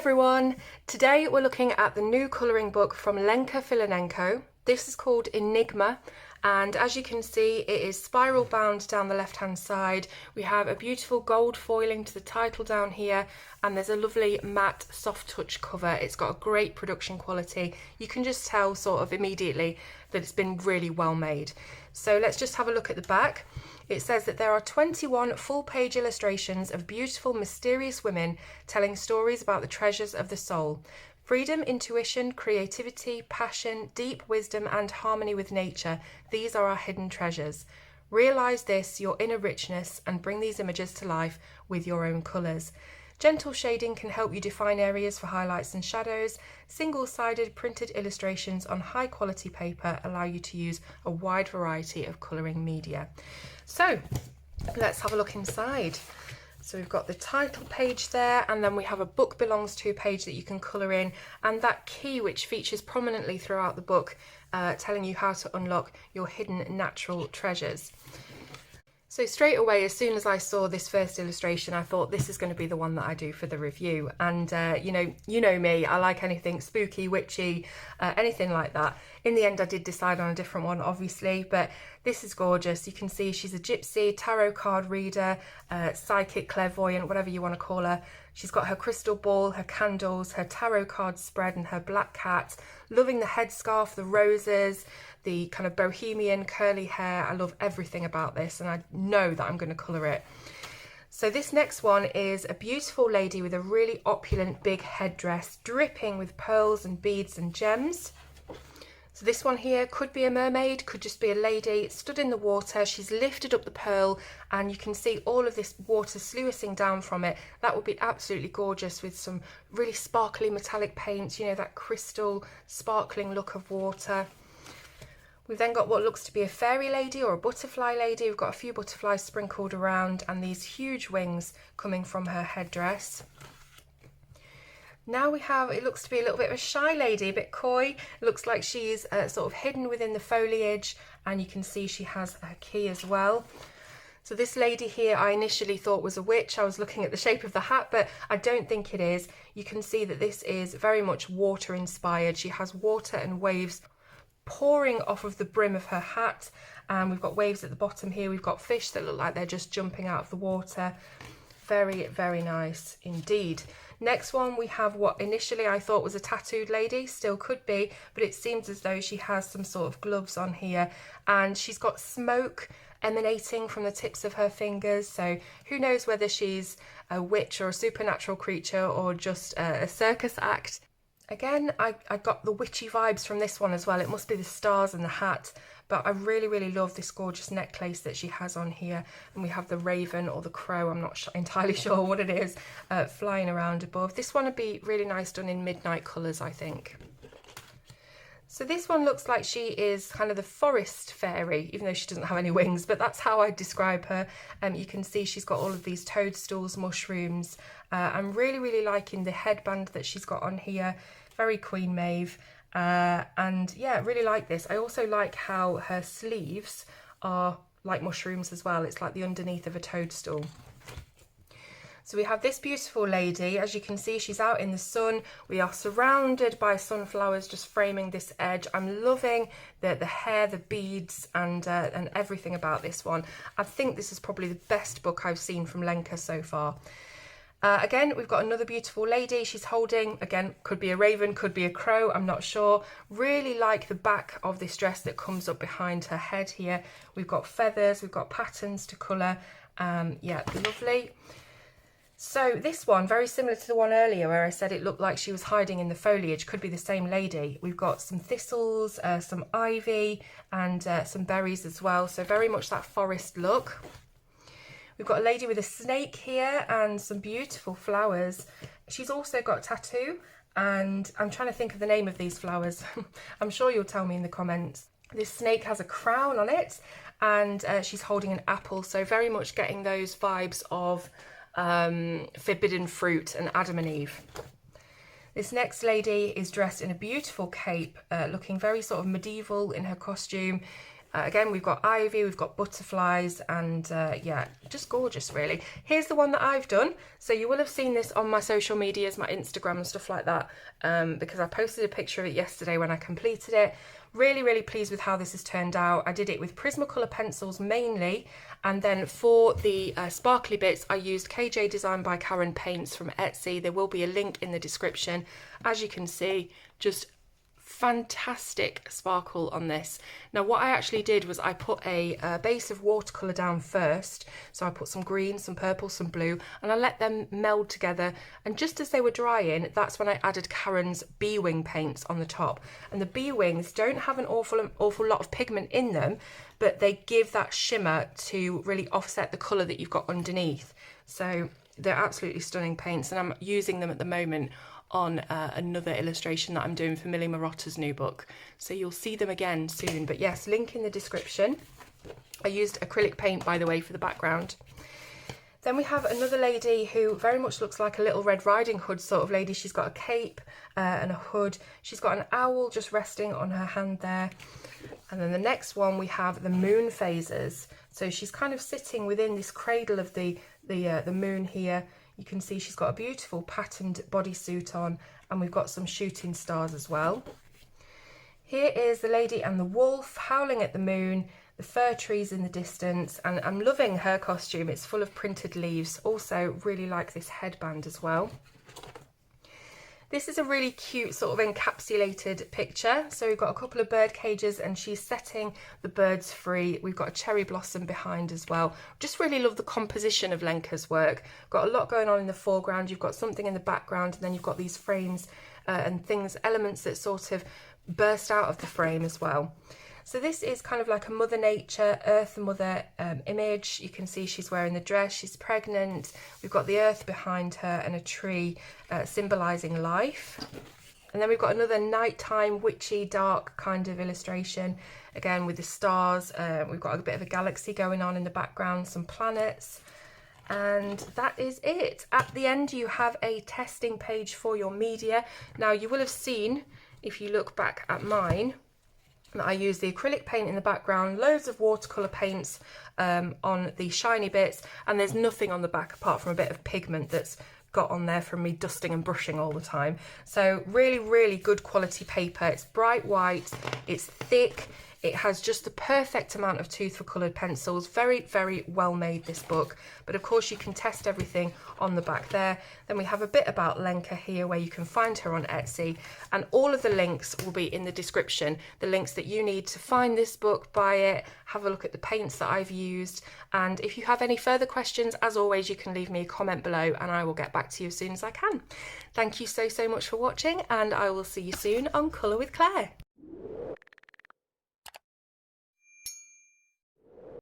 everyone! Today we're looking at the new colouring book from Lenka Filonenko. This is called Enigma, and as you can see it is spiral bound down the left hand side. We have a beautiful gold foiling to the title down here, and there's a lovely matte soft touch cover. It's got a great production quality. You can just tell sort of immediately that it's been really well made. So let's just have a look at the back. It says that there are 21 full-page illustrations of beautiful, mysterious women telling stories about the treasures of the soul. Freedom, intuition, creativity, passion, deep wisdom and harmony with nature. These are our hidden treasures. Realise this, your inner richness, and bring these images to life with your own colours. Gentle shading can help you define areas for highlights and shadows. Single-sided printed illustrations on high-quality paper allow you to use a wide variety of colouring media. So let's have a look inside. So we've got the title page there, and then we have a book belongs to page that you can colour in, and that key which features prominently throughout the book, telling you how to unlock your hidden natural treasures. So straight away, as soon as I saw this first illustration, I thought this is going to be the one that I do for the review. And you know me, I like anything spooky, witchy, anything like that. In the end, I did decide on a different one, obviously, but this is gorgeous. You can see she's a gypsy, tarot card reader, psychic, clairvoyant, whatever you want to call her. She's got her crystal ball, her candles, her tarot card spread, and her black cat. Loving the headscarf, the roses, the kind of bohemian curly hair. I love everything about this, and I know that I'm going to colour it. So this next one is a beautiful lady with a really opulent big headdress, dripping with pearls and beads and gems. So this one here could be a mermaid, could just be a lady stood in the water. She's lifted up the pearl and you can see all of this water sluicing down from it. That would be absolutely gorgeous with some really sparkly metallic paints, you know, that crystal sparkling look of water. We've then got what looks to be a fairy lady or a butterfly lady. We've got a few butterflies sprinkled around and these huge wings coming from her headdress. Now we have, it looks to be a little bit of a shy lady, a bit coy. It looks like she's sort of hidden within the foliage, and you can see she has a key as well. So this lady here I initially thought was a witch. I was looking at the shape of the hat, but I don't think it is. You can see that this is very much water inspired. She has water and waves pouring off of the brim of her hat, and we've got waves at the bottom here. We've got fish that look like they're just jumping out of the water. Very, very nice indeed. Next one, we have what initially I thought was a tattooed lady, still could be, but it seems as though she has some sort of gloves on here, and she's got smoke emanating from the tips of her fingers, so who knows whether she's a witch or a supernatural creature or just a circus act. Again, I got the witchy vibes from this one as well. It must be the stars and the hat, but I really, really love this gorgeous necklace that she has on here. And we have the raven or the crow, I'm not entirely sure what it is, flying around above. This one would be really nice done in midnight colours, I think. So this one looks like she is kind of the forest fairy, even though she doesn't have any wings, but that's how I describe her. You can see she's got all of these toadstools, mushrooms. I'm really, really liking the headband that she's got on here. Very Queen Maeve. And yeah, really like this. I also like how her sleeves are like mushrooms as well. It's like the underneath of a toadstool. So we have this beautiful lady. As you can see, she's out in the sun. We are surrounded by sunflowers just framing this edge. I'm loving the hair, the beads, and everything about this one. I think this is probably the best book I've seen from Lenka so far. Again, we've got another beautiful lady. She's holding, again, could be a raven, could be a crow, I'm not sure. Really like the back of this dress that comes up behind her head here. We've got feathers, we've got patterns to colour. Yeah, lovely. So this one, very similar to the one earlier where I said it looked like she was hiding in the foliage, could be the same lady. We've got some thistles, some ivy, and some berries as well. So very much that forest look. We've got a lady with a snake here and some beautiful flowers. She's also got a tattoo, and I'm trying to think of the name of these flowers. I'm sure you'll tell me in the comments. This snake has a crown on it, and she's holding an apple. So very much getting those vibes of forbidden fruit and Adam and Eve. This next lady is dressed in a beautiful cape, looking very sort of medieval in her costume. Again, we've got ivy, we've got butterflies, and yeah, just gorgeous really. Here's the one that I've done. So you will have seen this on my social medias, my Instagram and stuff like that, because I posted a picture of it yesterday when I completed it. Really, really pleased with how this has turned out. I did it with Prismacolor pencils mainly, and then for the sparkly bits, I used KJ Design by Karen paints from Etsy. There will be a link in the description. As you can see, just fantastic sparkle on this. Now what I actually did was I put a base of watercolour down first, so I put some green, some purple, some blue, and I let them meld together, and just as they were drying, that's when I added Karen's bee wing paints on the top. And the bee wings don't have an awful lot of pigment in them, but they give that shimmer to really offset the colour that you've got underneath. So they're absolutely stunning paints, and I'm using them at the moment on another illustration that I'm doing for Millie Marotta's new book. So you'll see them again soon. But yes, link in the description. I used acrylic paint, by the way, for the background. Then we have another lady who very much looks like a Little Red Riding Hood sort of lady. She's got a cape and a hood. She's got an owl just resting on her hand there. And then the next one, we have the moon phases. So she's kind of sitting within this cradle of the moon here. You can see she's got a beautiful patterned bodysuit on, and we've got some shooting stars as well. Here is the lady and the wolf howling at the moon, the fir trees in the distance, and I'm loving her costume. It's full of printed leaves. Also really like this headband as well. This is a really cute sort of encapsulated picture. So we've got a couple of bird cages and she's setting the birds free. We've got a cherry blossom behind as well. Just really love the composition of Lenka's work. Got a lot going on in the foreground. You've got something in the background, and then you've got these frames and things, elements that sort of burst out of the frame as well. So this is kind of like a Mother Nature, Earth Mother image. You can see she's wearing the dress, she's pregnant. We've got the earth behind her and a tree symbolising life. And then we've got another nighttime, witchy, dark kind of illustration. Again, with the stars. We've got a bit of a galaxy going on in the background, some planets. And that is it. At the end, you have a testing page for your media. Now, you will have seen, if you look back at mine, I use the acrylic paint in the background, loads of watercolour paints on the shiny bits, and there's nothing on the back apart from a bit of pigment that's got on there from me dusting and brushing all the time. So really, really good quality paper. It's bright white, it's thick, it has just the perfect amount of tooth for coloured pencils. Very, very well made, this book. But of course you can test everything on the back there. Then we have a bit about Lenka here where you can find her on Etsy. And all of the links will be in the description. The links that you need to find this book, buy it, have a look at the paints that I've used. And if you have any further questions, as always, you can leave me a comment below and I will get back to you as soon as I can. Thank you so, so much for watching, and I will see you soon on Colour with Claire.